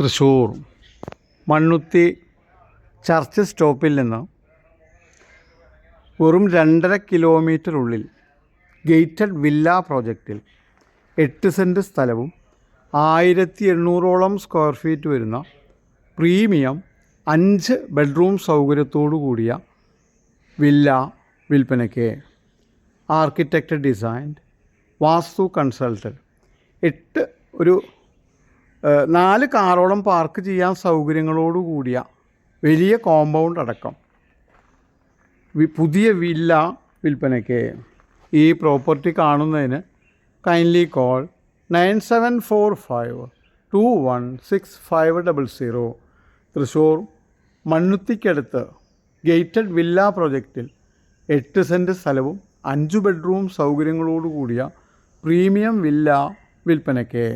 Thrissur Mannuthy church സ്റ്റോപ്പിൽ നിന്ന് വെറും 2.5 കിലോമീറ്ററുള്ളിൽ ഗേറ്റഡ് വില്ല പ്രോജക്റ്റിൽ 8 സെൻറ്റ് സ്ഥലവും 1800ഓളം സ്ക്വയർ ഫീറ്റ് വരുന്ന പ്രീമിയം 5 ബെഡ്റൂം സൗകര്യത്തോടു കൂടിയ വില്ല വിൽപ്പനയ്ക്ക്. ആർക്കിടെക്റ്റ് ഡിസൈൻഡ്, വാസ്തു കൺസൾട്ടൻറ്റ്, 4 കാറോളം പാർക്ക് ചെയ്യാൻ സൗകര്യങ്ങളോട് കൂടിയ വലിയ കോമ്പൗണ്ട് അടക്കം പുതിയ വില്ല വിൽപ്പനയ്ക്ക്. ഈ പ്രോപ്പർട്ടി കാണുന്നതിന് കൈൻഡ്ലി കോൾ 9745216500. തൃശ്ശൂർ മണ്ണുത്തിക്കടുത്ത് ഗേറ്റഡ് വില്ല പ്രോജക്റ്റിൽ 8 സെൻറ്റ് സ്ഥലവും 5 ബെഡ്റൂം സൗകര്യങ്ങളോട് കൂടിയ പ്രീമിയം വില്ല വിൽപ്പനയ്ക്ക്.